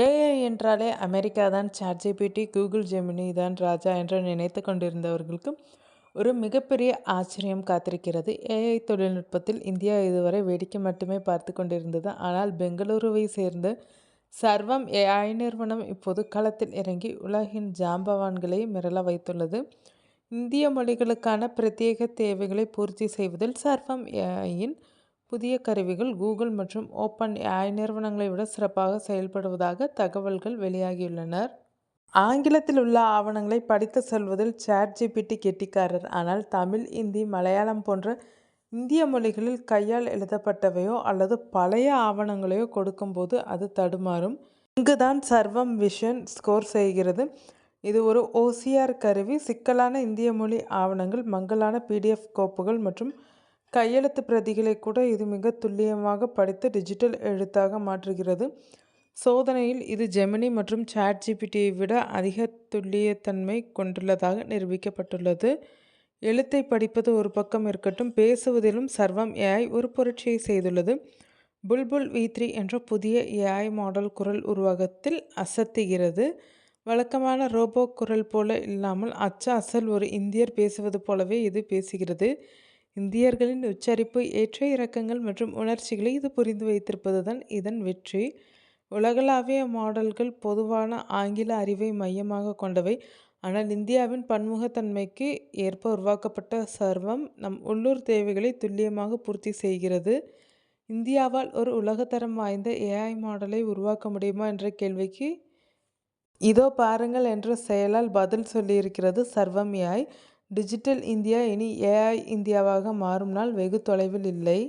AI என்றாலே America தான், ChatGPT, Google Gemini தான் ராஜா என்று நினைத்து கொண்டிருந்தவர்களுக்கு ஒரு மிகப்பெரிய ஆச்சரியம் காத்திருக்கிறது. ஏஐ தொழில்நுட்பத்தில் இந்தியா இதுவரை வேடிக்கை மட்டுமே பார்த்து கொண்டிருந்தது. ஆனால் பெங்களூருவை சேர்ந்த சர்வம் ஏஐ நிறுவனம் இப்போது களத்தில் இறங்கி உலகின் ஜாம்பவான்களை மிரள வைத்துள்ளது. இந்திய மொழிகளுக்கான பிரத்யேக தேவைகளை பூர்த்தி செய்வதில் சர்வம் ஏஐயின் புதிய கருவிகள் கூகுள் மற்றும் ஓப்பன் ஏஐ நிறுவனங்களை விட சிறப்பாக செயல்படுவதாக தகவல்கள் வெளியாகியுள்ளன. ஆங்கிலத்தில் உள்ள ஆவணங்களை படித்து சொல்வதில் சாட்ஜிபிடி கெட்டிக்காரர். ஆனால் தமிழ், இந்தி, மலையாளம் போன்ற இந்திய மொழிகளில் கையால் எழுதப்பட்டவையோ அல்லது பழைய ஆவணங்களையோ கொடுக்கும்போது அது தடுமாறும். இங்குதான் சர்வம் விஷன் ஸ்கோர் செய்கிறது. இது ஒரு ஓசிஆர் கருவி. சிக்கலான இந்திய மொழி ஆவணங்கள், மங்கலான பிடிஎஃப் கோப்புகள் மற்றும் கையெழுத்து பிரதிகளை கூட இது மிக துல்லியமாக படித்து டிஜிட்டல் எழுத்தாக மாற்றுகிறது. சோதனையில் இது ஜெமினி மற்றும் சாட்ஜிபிடியை விட அதிக துல்லியத்தன்மை கொண்டுள்ளதாக நிரூபிக்கப்பட்டுள்ளது. எழுத்தை படிப்பது ஒரு பக்கம் இருக்கட்டும், பேசுவதிலும் சர்வம் ஏஐ ஒரு புரட்சியை செய்துள்ளது. புல்புல் V3 என்ற புதிய ஏஐ மாடல் குரல் உருவகத்தில் அசத்துகிறது. வழக்கமான ரோபோ குரல் போல இல்லாமல் அசல் ஒரு இந்தியர் பேசுவது போலவே இது பேசுகிறது. இந்தியர்களின் உச்சரிப்பு, ஏற்ற இறக்கங்கள் மற்றும் உணர்ச்சிகளை இது புரிந்து வைத்திருப்பதுதான் இதன் வெற்றி. உலகளாவிய மாடல்கள் பொதுவான ஆங்கில அறிவை மையமாக கொண்டவை. ஆனால் இந்தியாவின் பன்முகத்தன்மைக்கு ஏற்ப உருவாக்கப்பட்ட சர்வம் நம் உள்ளூர் தேவைகளை துல்லியமாக பூர்த்தி செய்கிறது. இந்தியாவால் ஒரு உலகத்தரம் வாய்ந்த ஏஐ மாடலை உருவாக்க முடியுமா என்ற கேள்விக்கு இதோ பாருங்கள் என்ற செயலால் பதில் சொல்லியிருக்கிறது சர்வம் ஏஐ. டிஜிட்டல் இந்தியா இனி ஏஐ இந்தியாவாக மாறும் நாள் வெகு தொலைவில் இல்லை.